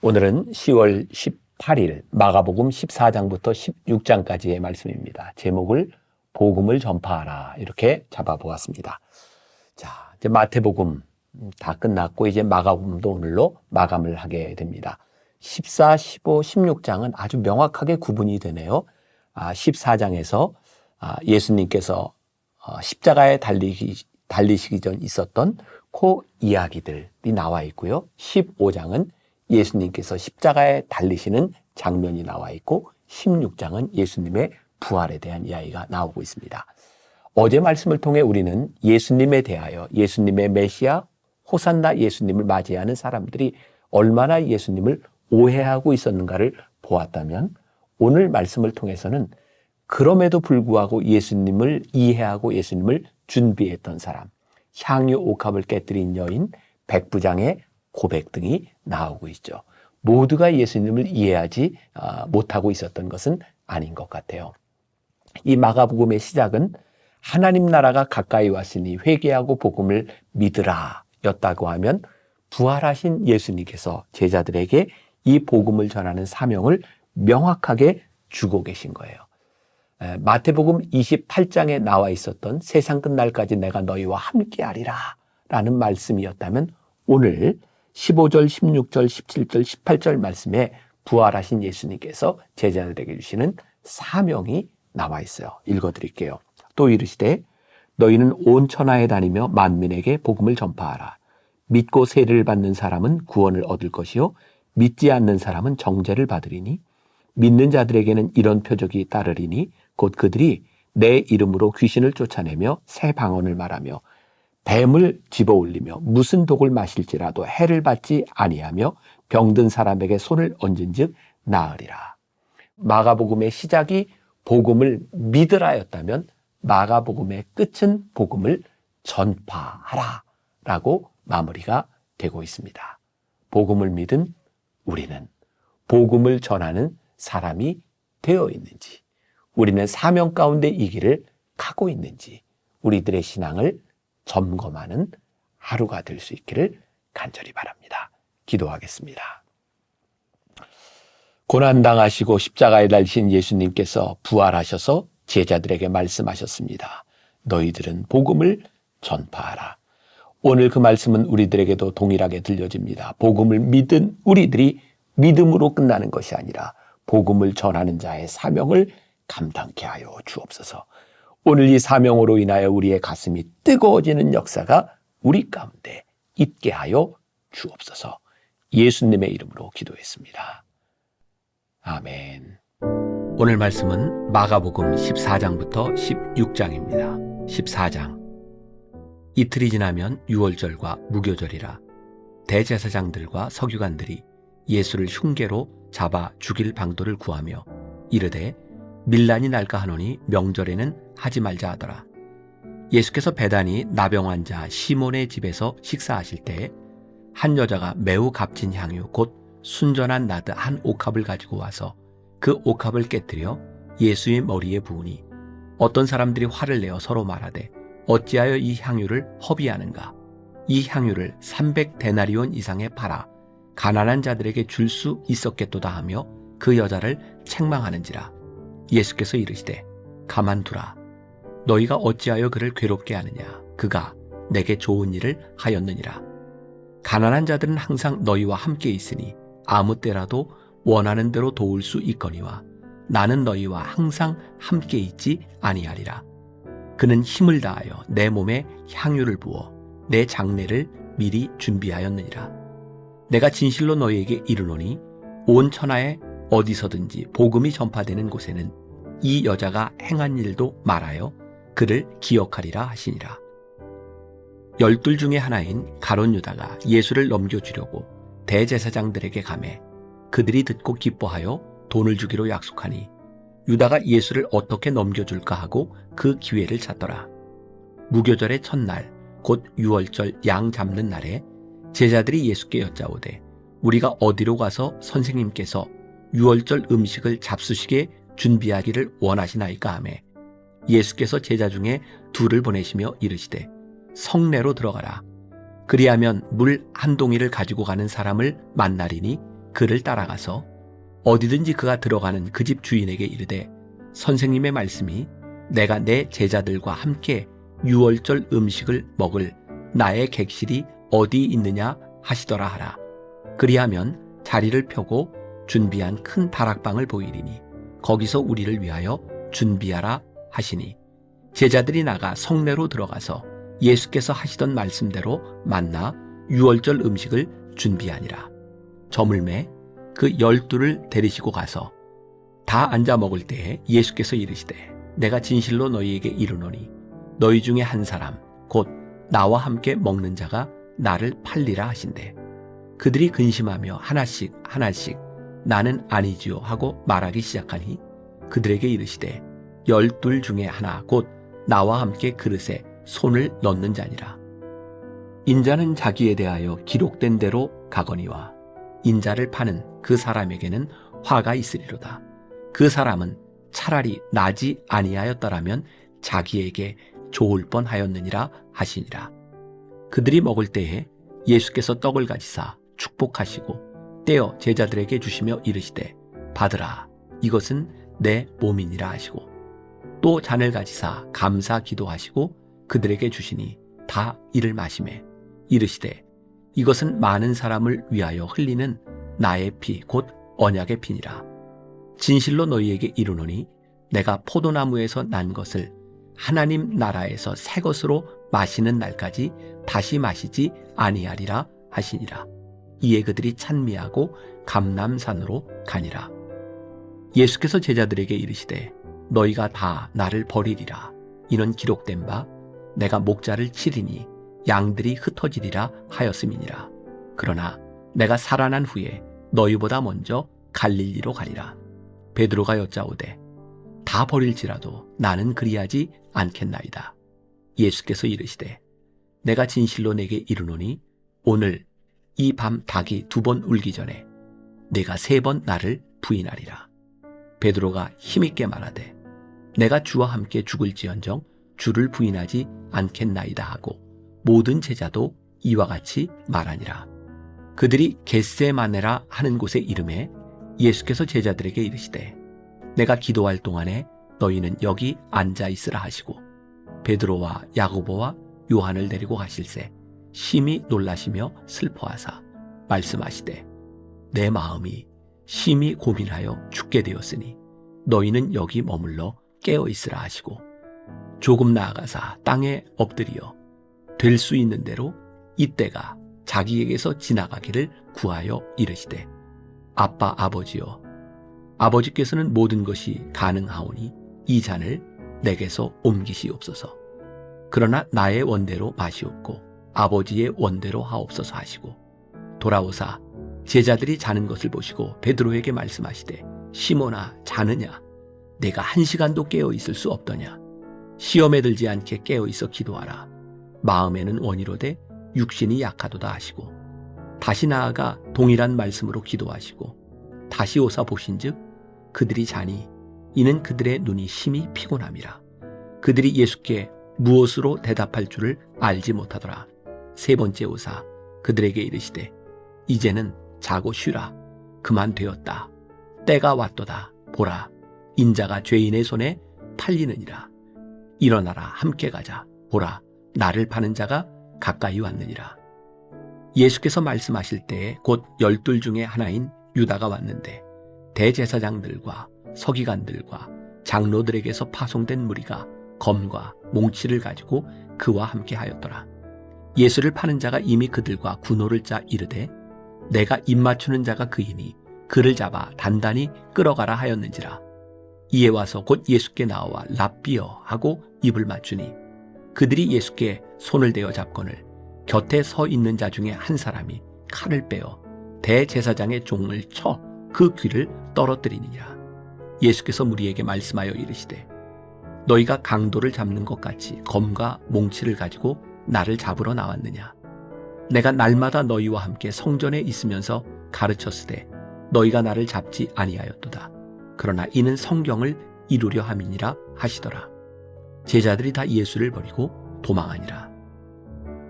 오늘은 10월 18일 마가복음 14장부터 16장까지의 말씀입니다. 제목을 복음을 전파하라 이렇게 잡아보았습니다. 자, 이제 마태복음 다 끝났고 이제 마가복음도 오늘로 마감을 하게 됩니다. 14, 15, 16장은 아주 명확하게 구분이 되네요. 14장에서 예수님께서 십자가에 달리시기 전 있었던 그 이야기들이 나와 있고요. 15장은 예수님께서 십자가에 달리시는 장면이 나와 있고 16장은 예수님의 부활에 대한 이야기가 나오고 있습니다. 어제 말씀을 통해 우리는 예수님에 대하여 예수님의 메시아 호산나 예수님을 맞이하는 사람들이 얼마나 예수님을 오해하고 있었는가를 보았다면 오늘 말씀을 통해서는 그럼에도 불구하고 예수님을 이해하고 예수님을 준비했던 사람, 향유 옥합을 깨뜨린 여인, 백부장의 고백 등이 나오고 있죠. 모두가 예수님을 이해하지 못하고 있었던 것은 아닌 것 같아요. 이 마가복음의 시작은 하나님 나라가 가까이 왔으니 회개하고 복음을 믿으라 였다고 하면 부활하신 예수님께서 제자들에게 이 복음을 전하는 사명을 명확하게 주고 계신 거예요. 마태복음 28장에 나와 있었던 세상 끝날까지 내가 너희와 함께하리라 라는 말씀이었다면 오늘 15절, 16절, 17절, 18절 말씀에 부활하신 예수님께서 제자들에게 주시는 사명이 나와 있어요. 읽어드릴게요. 또 이르시되 너희는 온 천하에 다니며 만민에게 복음을 전파하라. 믿고 세례를 받는 사람은 구원을 얻을 것이요 믿지 않는 사람은 정죄를 받으리니 믿는 자들에게는 이런 표적이 따르리니 곧 그들이 내 이름으로 귀신을 쫓아내며 새 방언을 말하며 뱀을 집어올리며 무슨 독을 마실지라도 해를 받지 아니하며 병든 사람에게 손을 얹은즉 나으리라. 마가복음의 시작이 복음을 믿으라였다면 마가복음의 끝은 복음을 전파하라 라고 마무리가 되고 있습니다. 복음을 믿은 우리는 복음을 전하는 사람이 되어 있는지, 우리는 사명 가운데 이 길을 가고 있는지 우리들의 신앙을 점검하는 하루가 될 수 있기를 간절히 바랍니다. 기도하겠습니다. 고난당하시고 십자가에 달리신 예수님께서 부활하셔서 제자들에게 말씀하셨습니다. 너희들은 복음을 전파하라. 오늘 그 말씀은 우리들에게도 동일하게 들려집니다. 복음을 믿은 우리들이 믿음으로 끝나는 것이 아니라 복음을 전하는 자의 사명을 감당케 하여 주옵소서. 오늘 이 사명으로 인하여 우리의 가슴이 뜨거워지는 역사가 우리 가운데 있게 하여 주옵소서. 예수님의 이름으로 기도했습니다. 아멘. 오늘 말씀은 마가복음 14장부터 16장입니다. 14장. 이틀이 지나면 유월절과 무교절이라 대제사장들과 서기관들이 예수를 흉계로 잡아 죽일 방도를 구하며 이르되 밀란이 날까 하노니 명절에는 하지 말자 하더라. 예수께서 베다니 나병 환자 시몬의 집에서 식사하실 때에 한 여자가 매우 값진 향유 곧 순전한 나드 한 옥합을 가지고 와서 그 옥합을 깨뜨려 예수의 머리에 부으니 어떤 사람들이 화를 내어 서로 말하되 어찌하여 이 향유를 허비하는가? 이 향유를 300데나리온 이상에 팔아 가난한 자들에게 줄 수 있었겠도다 하며 그 여자를 책망하는지라. 예수께서 이르시되 가만두라. 너희가 어찌하여 그를 괴롭게 하느냐? 그가 내게 좋은 일을 하였느니라. 가난한 자들은 항상 너희와 함께 있으니 아무 때라도 원하는 대로 도울 수 있거니와 나는 너희와 항상 함께 있지 아니하리라. 그는 힘을 다하여 내 몸에 향유를 부어 내 장례를 미리 준비하였느니라. 내가 진실로 너희에게 이르노니 온 천하에 어디서든지 복음이 전파되는 곳에는 이 여자가 행한 일도 말하여 그를 기억하리라 하시니라. 12 중에 하나인 가룟 유다가 예수를 넘겨주려고 대제사장들에게 가매 그들이 듣고 기뻐하여 돈을 주기로 약속하니 유다가 예수를 어떻게 넘겨줄까 하고 그 기회를 찾더라. 무교절의 첫날 곧 유월절 양 잡는 날에 제자들이 예수께 여짜오되 우리가 어디로 가서 선생님께서 유월절 음식을 잡수시게 준비하기를 원하시나이까 하매 예수께서 제자 중에 둘을 보내시며 이르시되 성내로 들어가라. 그리하면 물 한 동이를 가지고 가는 사람을 만나리니 그를 따라가서 어디든지 그가 들어가는 그 집 주인에게 이르되 선생님의 말씀이 내가 내 제자들과 함께 유월절 음식을 먹을 나의 객실이 어디 있느냐 하시더라 하라. 그리하면 자리를 펴고 준비한 큰 다락방을 보이리니 거기서 우리를 위하여 준비하라 하시니 제자들이 나가 성내로 들어가서 예수께서 하시던 말씀대로 만나 유월절 음식을 준비하니라. 저물매 그 12를 데리시고 가서 다 앉아 먹을 때에 예수께서 이르시되 내가 진실로 너희에게 이르노니 너희 중에 한 사람 곧 나와 함께 먹는 자가 나를 팔리라 하신대. 그들이 근심하며 하나씩 나는 아니지요 하고 말하기 시작하니 그들에게 이르시되 12 중에 하나 곧 나와 함께 그릇에 손을 넣는 자니라. 인자는 자기에 대하여 기록된 대로 가거니와 인자를 파는 그 사람에게는 화가 있으리로다. 그 사람은 차라리 나지 아니하였더라면 자기에게 좋을 뻔하였느니라 하시니라. 그들이 먹을 때에 예수께서 떡을 가지사 축복하시고 떼어 제자들에게 주시며 이르시되 받으라 이것은 내 몸이니라 하시고 또 잔을 가지사 감사 기도하시고 그들에게 주시니 다 이를 마시매 이르시되 이것은 많은 사람을 위하여 흘리는 나의 피 곧 언약의 피니라. 진실로 너희에게 이르노니 내가 포도나무에서 난 것을 하나님 나라에서 새 것으로 마시는 날까지 다시 마시지 아니하리라 하시니라. 이에 그들이 찬미하고 감람산으로 가니라. 예수께서 제자들에게 이르시되 너희가 다 나를 버리리라. 이는 기록된 바 내가 목자를 치리니 양들이 흩어지리라 하였음이니라. 그러나 내가 살아난 후에 너희보다 먼저 갈릴리로 가리라. 베드로가 여짜오되 다 버릴지라도 나는 그리하지 않겠나이다. 예수께서 이르시되 내가 진실로 내게 이르노니 오늘 이 밤 닭이 2번 울기 전에 내가 3번 나를 부인하리라. 베드로가 힘있게 말하되 내가 주와 함께 죽을지언정 주를 부인하지 않겠나이다 하고 모든 제자도 이와 같이 말하니라. 그들이 겟세마네라 하는 곳에 이름에 예수께서 제자들에게 이르시되 내가 기도할 동안에 너희는 여기 앉아 있으라 하시고 베드로와 야고보와 요한을 데리고 가실새 심히 놀라시며 슬퍼하사 말씀하시되 내 마음이 심히 고민하여 죽게 되었으니 너희는 여기 머물러 깨어 있으라 하시고 조금 나아가사 땅에 엎드리어 될 수 있는 대로 이때가 자기에게서 지나가기를 구하여 이르시되 아빠 아버지여 아버지께서는 모든 것이 가능하오니 이 잔을 내게서 옮기시옵소서. 그러나 나의 원대로 마시옵고 아버지의 원대로 하옵소서 하시고 돌아오사 제자들이 자는 것을 보시고 베드로에게 말씀하시되 시몬아 자느냐 내가 1시간도 깨어 있을 수 없더냐. 시험에 들지 않게 깨어 있어 기도하라. 마음에는 원이로되 육신이 약하도다 하시고 다시 나아가 동일한 말씀으로 기도하시고 다시 오사 보신즉 그들이 자니 이는 그들의 눈이 심히 피곤함이라. 그들이 예수께 무엇으로 대답할 줄을 알지 못하더라. 3번째 오사 그들에게 이르시되 이제는 자고 쉬라. 그만 되었다. 때가 왔도다. 보라 인자가 죄인의 손에 팔리느니라. 일어나라 함께 가자. 보라 나를 파는 자가 가까이 왔느니라. 예수께서 말씀하실 때에 곧 12 중에 하나인 유다가 왔는데 대제사장들과 서기관들과 장로들에게서 파송된 무리가 검과 몽치를 가지고 그와 함께 하였더라. 예수를 파는 자가 이미 그들과 군호를 짜 이르되 내가 입맞추는 자가 그이니 그를 잡아 단단히 끌어가라 하였는지라. 이에 와서 곧 예수께 나와 랍비어 하고 입을 맞추니 그들이 예수께 손을 대어 잡거늘 곁에 서 있는 자 중에 한 사람이 칼을 빼어 대제사장의 종을 쳐 그 귀를 떨어뜨리니라. 예수께서 무리에게 말씀하여 이르시되 너희가 강도를 잡는 것 같이 검과 몽치를 가지고 나를 잡으러 나왔느냐. 내가 날마다 너희와 함께 성전에 있으면서 가르쳤으되 너희가 나를 잡지 아니하였도다. 그러나 이는 성경을 이루려 함이니라 하시더라. 제자들이 다 예수를 버리고 도망하니라.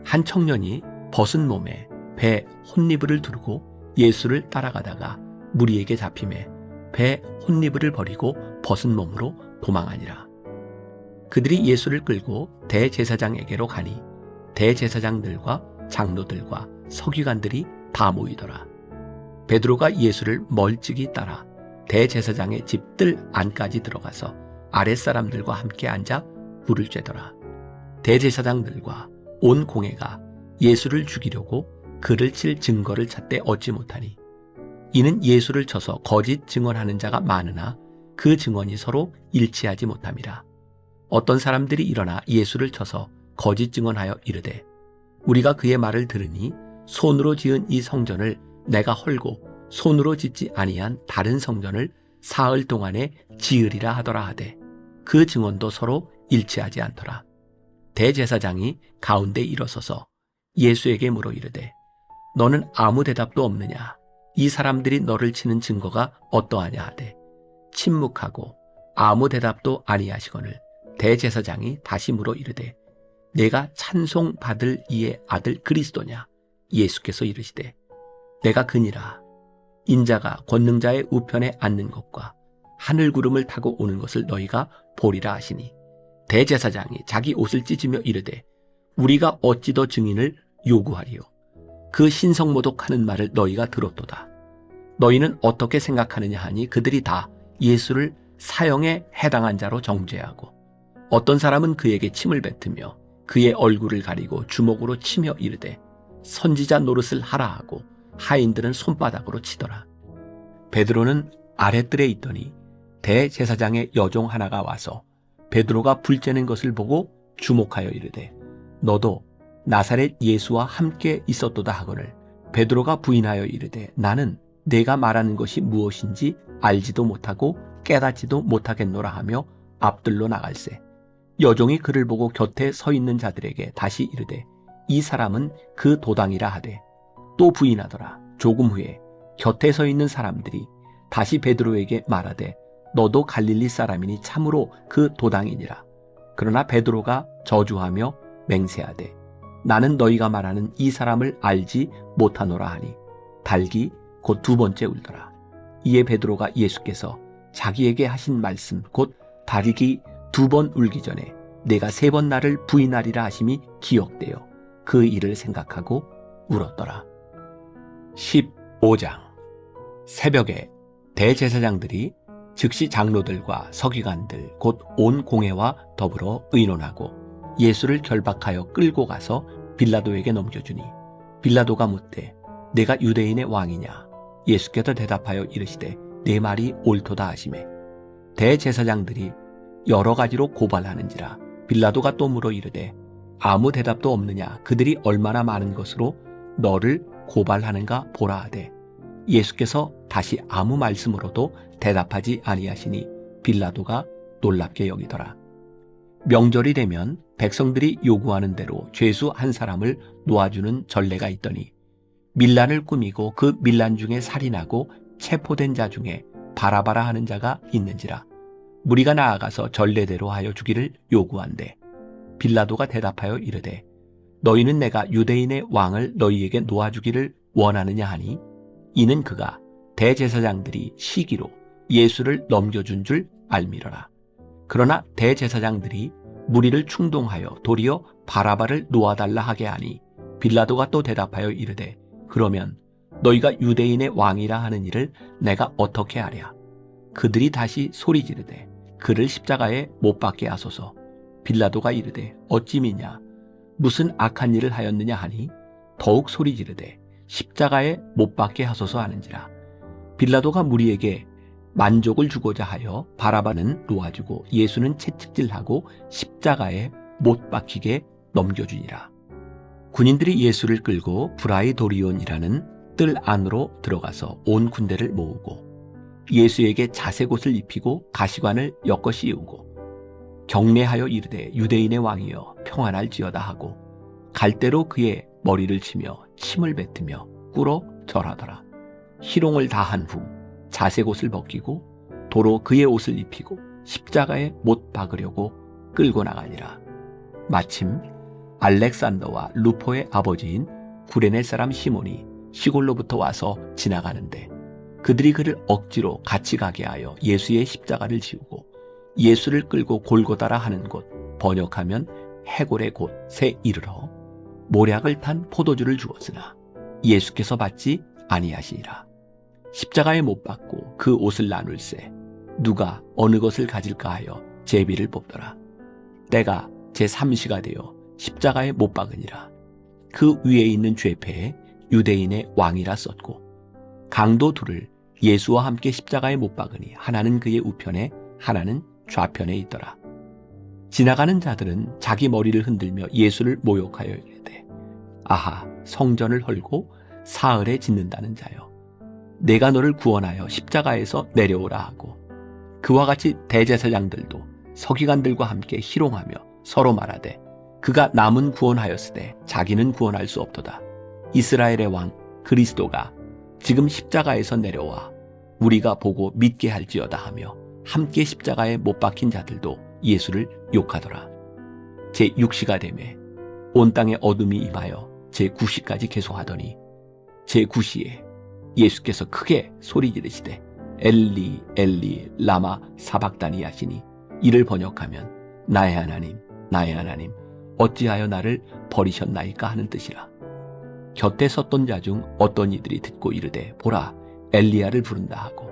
한 청년이 벗은 몸에 배 혼니부를 두르고 예수를 따라가다가 무리에게 잡힘에 배 혼리부를 버리고 벗은 몸으로 도망하니라. 그들이 예수를 끌고 대제사장에게로 가니 대제사장들과 장로들과 서기관들이 다 모이더라. 베드로가 예수를 멀찍이 따라 대제사장의 집 뜰 안까지 들어가서 아랫사람들과 함께 앉아 불을 쬐더라. 대제사장들과 온 공회가 예수를 죽이려고 그를 칠 증거를 찾되 얻지 못하니 이는 예수를 쳐서 거짓 증언하는 자가 많으나 그 증언이 서로 일치하지 못함이라. 어떤 사람들이 일어나 예수를 쳐서 거짓 증언하여 이르되 우리가 그의 말을 들으니 손으로 지은 이 성전을 내가 헐고 손으로 짓지 아니한 다른 성전을 사흘 동안에 지으리라 하더라 하되 그 증언도 서로 일치하지 않더라. 대제사장이 가운데 일어서서 예수에게 물어 이르되 너는 아무 대답도 없느냐? 이 사람들이 너를 치는 증거가 어떠하냐 하되 침묵하고 아무 대답도 아니하시거늘 대제사장이 다시 물어 이르되 내가 찬송받을 이의 아들 그리스도냐? 예수께서 이르시되 내가 그니라. 인자가 권능자의 우편에 앉는 것과 하늘 구름을 타고 오는 것을 너희가 보리라 하시니 대제사장이 자기 옷을 찢으며 이르되 우리가 어찌 더 증인을 요구하리요? 그 신성모독하는 말을 너희가 들었도다. 너희는 어떻게 생각하느냐 하니 그들이 다 예수를 사형에 해당한 자로 정죄하고 어떤 사람은 그에게 침을 뱉으며 그의 얼굴을 가리고 주먹으로 치며 이르되 선지자 노릇을 하라 하고 하인들은 손바닥으로 치더라. 베드로는 아랫뜰에 있더니 대제사장의 여종 하나가 와서 베드로가 불 쬐는 것을 보고 주목하여 이르되 너도 나사렛 예수와 함께 있었도다 하거늘 베드로가 부인하여 이르되 나는 내가 말하는 것이 무엇인지 알지도 못하고 깨닫지도 못하겠노라 하며 앞들로 나갈새 여종이 그를 보고 곁에 서 있는 자들에게 다시 이르되 이 사람은 그 도당이라 하되 또 부인하더라. 조금 후에 곁에 서 있는 사람들이 다시 베드로에게 말하되 너도 갈릴리 사람이니 참으로 그 도당이니라. 그러나 베드로가 저주하며 맹세하되 나는 너희가 말하는 이 사람을 알지 못하노라 하니 닭이 곧 두 번째 울더라. 이에 베드로가 예수께서 자기에게 하신 말씀 곧 닭이 두 번 울기 전에 내가 세 번 나를 부인하리라 하심이 기억되어 그 일을 생각하고 울었더라. 15장. 새벽에 대제사장들이 즉시 장로들과 서기관들 곧 온 공회와 더불어 의논하고 예수를 결박하여 끌고 가서 빌라도에게 넘겨주니 빌라도가 묻되 내가 유대인의 왕이냐? 예수께서 대답하여 이르시되 내 말이 옳도다 하시매 대제사장들이 여러 가지로 고발하는지라 빌라도가 또 물어 이르되 아무 대답도 없느냐? 그들이 얼마나 많은 것으로 너를 고발하는가 보라 하되 예수께서 다시 아무 말씀으로도 대답하지 아니하시니 빌라도가 놀랍게 여기더라. 명절이 되면 백성들이 요구하는 대로 죄수 한 사람을 놓아주는 전례가 있더니 밀란을 꾸미고 그 밀란 중에 살인하고 체포된 자 중에 바라바라 하는 자가 있는지라 무리가 나아가서 전례대로 하여 주기를 요구한대 빌라도가 대답하여 이르되 너희는 내가 유대인의 왕을 너희에게 놓아주기를 원하느냐 하니 이는 그가 대제사장들이 시기로 예수를 넘겨준 줄 알미러라. 그러나 대제사장들이 무리를 충동하여 도리어 바라바를 놓아달라 하게 하니 빌라도가 또 대답하여 이르되 그러면 너희가 유대인의 왕이라 하는 일을 내가 어떻게 하랴? 그들이 다시 소리 지르되 그를 십자가에 못 박게 하소서. 빌라도가 이르되 어찌 미냐? 무슨 악한 일을 하였느냐 하니 더욱 소리 지르되 십자가에 못 박게 하소서 하는지라. 빌라도가 무리에게 만족을 주고자 하여 바라바는 놓아주고 예수는 채찍질하고 십자가에 못 박히게 넘겨주니라. 군인들이 예수를 끌고 브라이도리온이라는 뜰 안으로 들어가서 온 군대를 모으고 예수에게 자색옷을 입히고 가시관을 엮어 씌우고 경례하여 이르되 유대인의 왕이여 평안할지어다 하고 갈대로 그의 머리를 치며 침을 뱉으며 꿇어 절하더라. 희롱을 다한 후 자색옷을 벗기고 도로 그의 옷을 입히고 십자가에 못 박으려고 끌고 나가니라. 마침 알렉산더와 루포의 아버지인 구레네 사람 시몬이 시골로부터 와서 지나가는데 그들이 그를 억지로 같이 가게 하여 예수의 십자가를 지우고 예수를 끌고 골고다라 하는 곳, 번역하면 해골의 곳에 이르러 모략을 탄 포도주를 주었으나 예수께서 받지 아니하시니라. 십자가에 못 박고 그 옷을 나눌세 누가 어느 것을 가질까 하여 제비를 뽑더라. 때가 제3시가 되어 십자가에 못 박으니라. 그 위에 있는 죄패에 유대인의 왕이라 썼고 강도 둘을 예수와 함께 십자가에 못 박으니 하나는 그의 우편에 하나는 좌편에 있더라. 지나가는 자들은 자기 머리를 흔들며 예수를 모욕하여 이르되 아하 성전을 헐고 사흘에 짓는다는 자여 내가 너를 구원하여 십자가에서 내려오라 하고 그와 같이 대제사장들도 서기관들과 함께 희롱하며 서로 말하되 그가 남은 구원하였으되 자기는 구원할 수 없도다. 이스라엘의 왕 그리스도가 지금 십자가에서 내려와 우리가 보고 믿게 할지어다 하며 함께 십자가에 못 박힌 자들도 예수를 욕하더라. 제6시가 되매 온 땅에 어둠이 임하여 제9시까지 계속하더니 제9시에 예수께서 크게 소리 지르시되 엘리 엘리 라마 사박다니 하시니 이를 번역하면 나의 하나님 나의 하나님 어찌하여 나를 버리셨나이까 하는 뜻이라. 곁에 섰던 자 중 어떤 이들이 듣고 이르되 보라 엘리야를 부른다 하고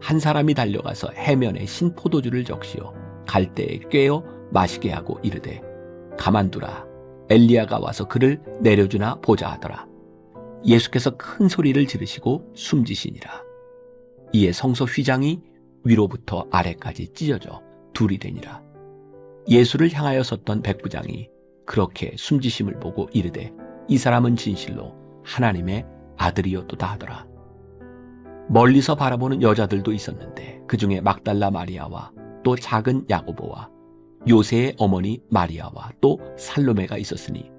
한 사람이 달려가서 해면에 신 포도주를 적시어 갈대에 꿰어 마시게 하고 이르되 가만두라 엘리야가 와서 그를 내려주나 보자 하더라. 예수께서 큰 소리를 지르시고 숨지시니라. 이에 성소 휘장이 위로부터 아래까지 찢어져 둘이 되니라. 예수를 향하여 섰던 백부장이 그렇게 숨지심을 보고 이르되 이 사람은 진실로 하나님의 아들이었도다 하더라. 멀리서 바라보는 여자들도 있었는데 그 중에 막달라 마리아와 또 작은 야고보와 요새의 어머니 마리아와 또 살로메가 있었으니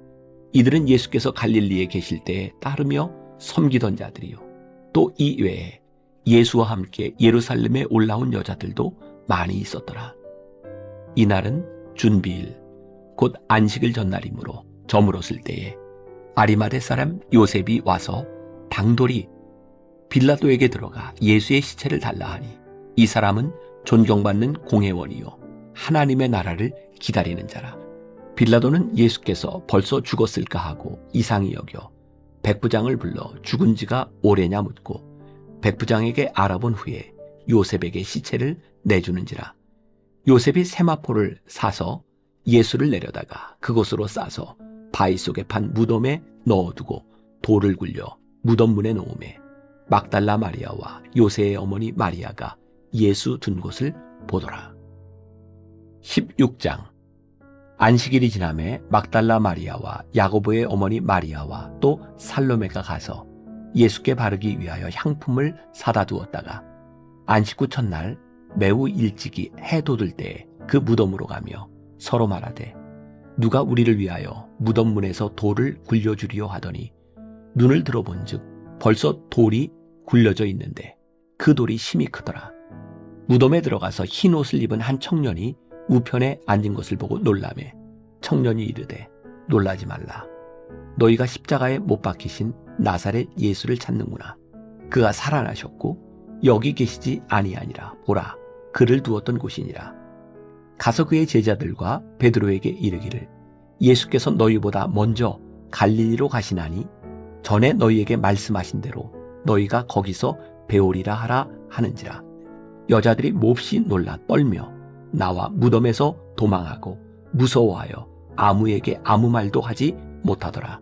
이들은 예수께서 갈릴리에 계실 때에 따르며 섬기던 자들이요 또 이 외에 예수와 함께 예루살렘에 올라온 여자들도 많이 있었더라. 이날은 준비일 곧 안식일 전날이므로 저물었을 때에 아리마대 사람 요셉이 와서 당돌이 빌라도에게 들어가 예수의 시체를 달라 하니 이 사람은 존경받는 공회원이요 하나님의 나라를 기다리는 자라. 빌라도는 예수께서 벌써 죽었을까 하고 이상히 여겨 백부장을 불러 죽은 지가 오래냐 묻고 백부장에게 알아본 후에 요셉에게 시체를 내주는지라. 요셉이 세마포를 사서 예수를 내려다가 그곳으로 싸서 바위 속에 판 무덤에 넣어두고 돌을 굴려 무덤 문에 놓음에 막달라 마리아와 요새의 어머니 마리아가 예수 둔 곳을 보더라. 16장 안식일이 지남에 막달라 마리아와 야고보의 어머니 마리아와 또 살로메가 가서 예수께 바르기 위하여 향품을 사다 두었다가 안식 후 첫날 매우 일찍이 해 돋을 때에 그 무덤으로 가며 서로 말하되 누가 우리를 위하여 무덤 문에서 돌을 굴려주리요 하더니 눈을 들어본즉 벌써 돌이 굴려져 있는데 그 돌이 심히 크더라. 무덤에 들어가서 흰 옷을 입은 한 청년이 우편에 앉은 것을 보고 놀라매 청년이 이르되 놀라지 말라. 너희가 십자가에 못 박히신 나사렛 예수를 찾는구나. 그가 살아나셨고 여기 계시지 아니하니라. 보라 그를 두었던 곳이니라. 가서 그의 제자들과 베드로에게 이르기를 예수께서 너희보다 먼저 갈릴리로 가시나니 전에 너희에게 말씀하신 대로 너희가 거기서 배우리라 하라 하는지라. 여자들이 몹시 놀라 떨며 나와 무덤에서 도망하고 무서워하여 아무에게 아무 말도 하지 못하더라.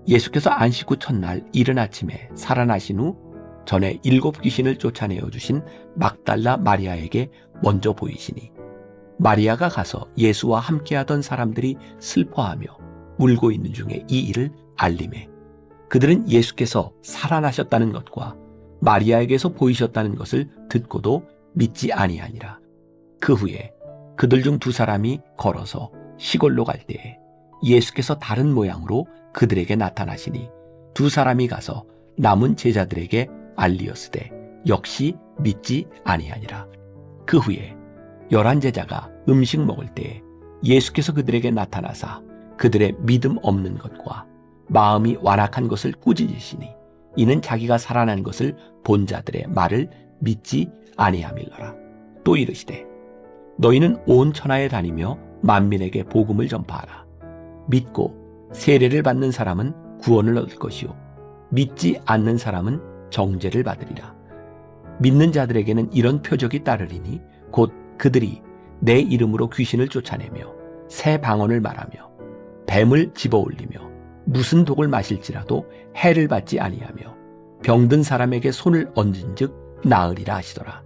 예수께서 안식 후 첫날 이른 아침에 살아나신 후 전에 7 귀신을 쫓아내어 주신 막달라 마리아에게 먼저 보이시니 마리아가 가서 예수와 함께하던 사람들이 슬퍼하며 울고 있는 중에 이 일을 알림해 그들은 예수께서 살아나셨다는 것과 마리아에게서 보이셨다는 것을 듣고도 믿지 아니하니라. 그 후에 그들 중 2 사람이 걸어서 시골로 갈 때에 예수께서 다른 모양으로 그들에게 나타나시니 2 사람이 가서 남은 제자들에게 알리었으되 역시 믿지 아니하니라. 그 후에 11 제자가 음식 먹을 때에 예수께서 그들에게 나타나사 그들의 믿음 없는 것과 마음이 완악한 것을 꾸짖으시니 이는 자기가 살아난 것을 본 자들의 말을 믿지 아니함일러라. 또 이르시되 너희는 온 천하에 다니며 만민에게 복음을 전파하라. 믿고 세례를 받는 사람은 구원을 얻을 것이요 믿지 않는 사람은 정죄를 받으리라. 믿는 자들에게는 이런 표적이 따르리니 곧 그들이 내 이름으로 귀신을 쫓아내며 새 방언을 말하며 뱀을 집어올리며 무슨 독을 마실지라도 해를 받지 아니하며 병든 사람에게 손을 얹은즉 나으리라 하시더라.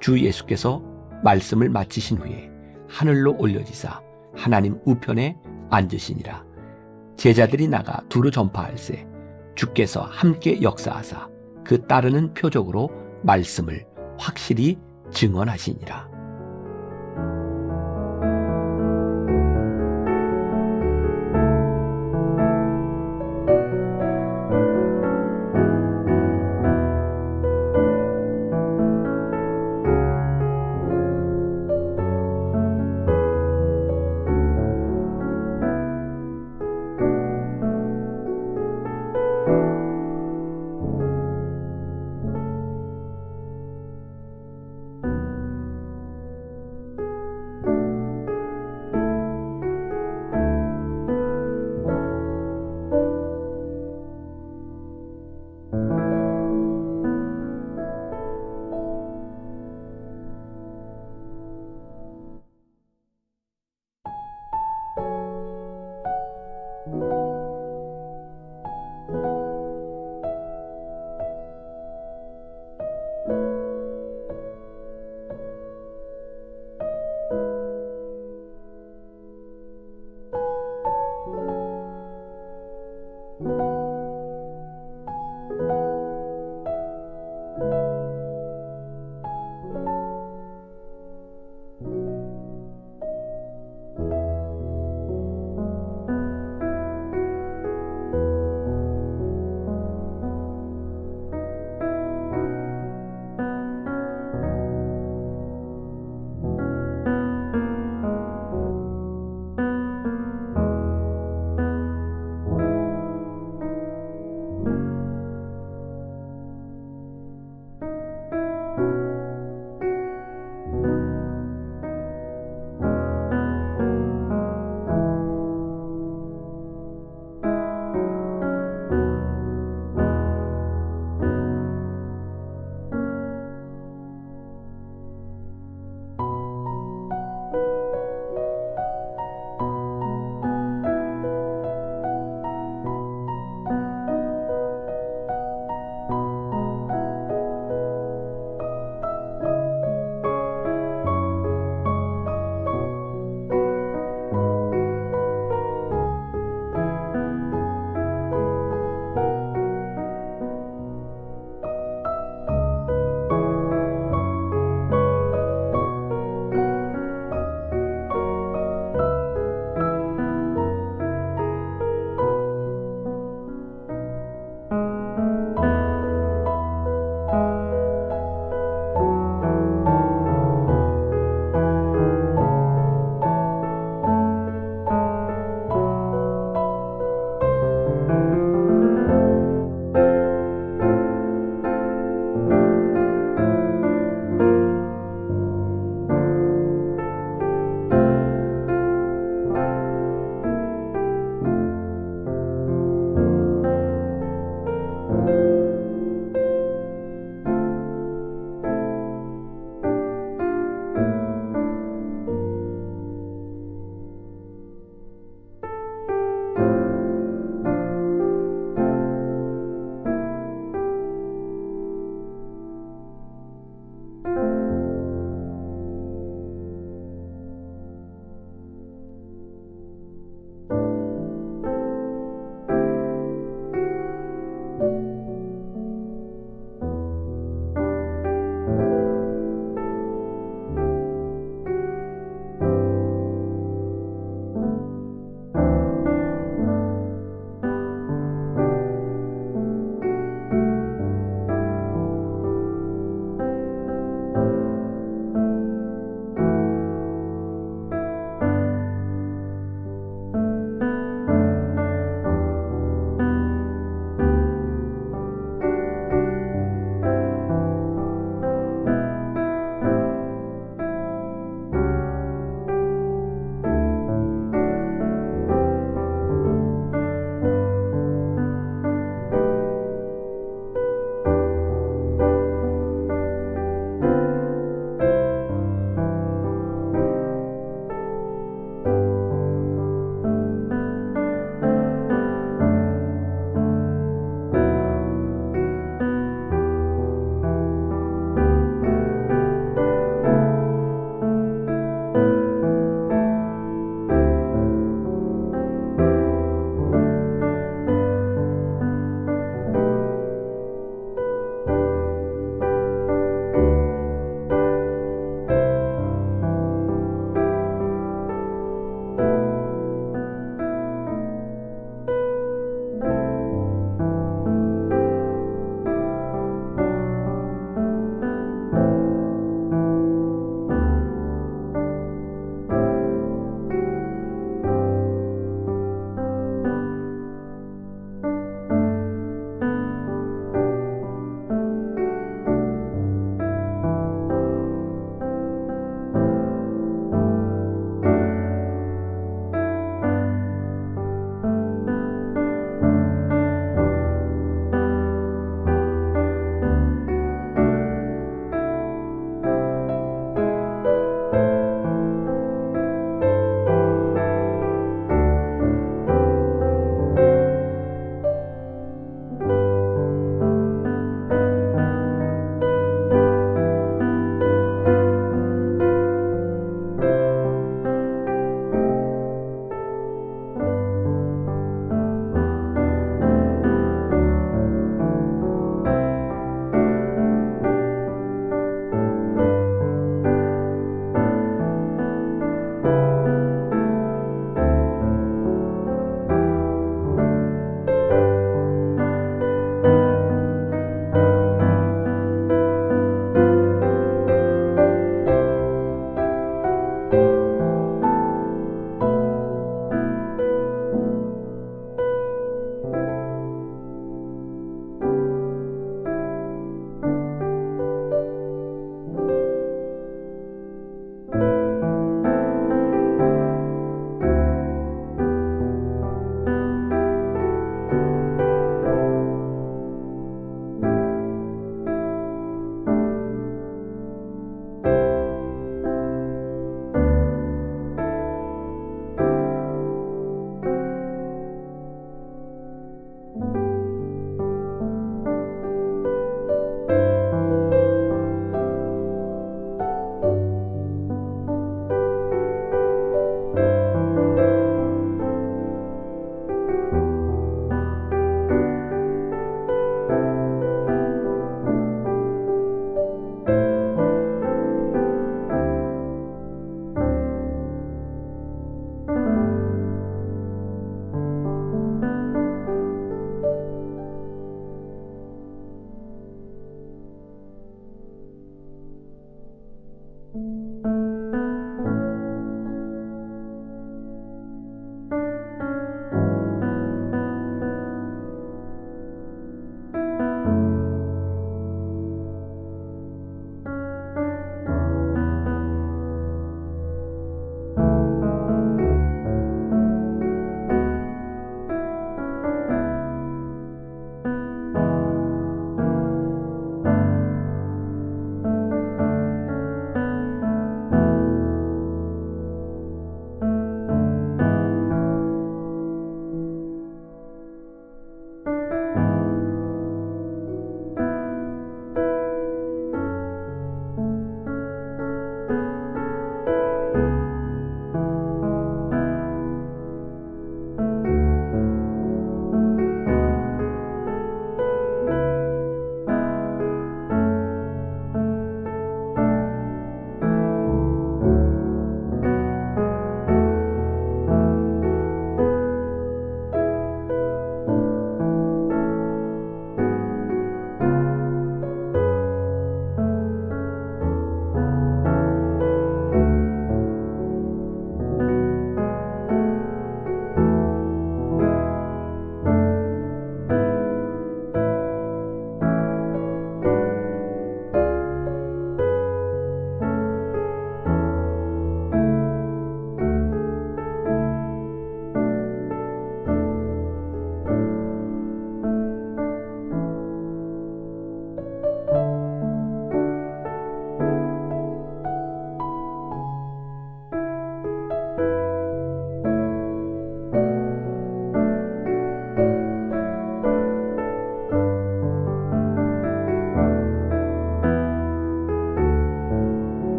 주 예수께서 말씀을 마치신 후에 하늘로 올려지사 하나님 우편에 앉으시니라. 제자들이 나가 두루 전파할세 주께서 함께 역사하사 그 따르는 표적으로 말씀을 확실히 증언하시니라.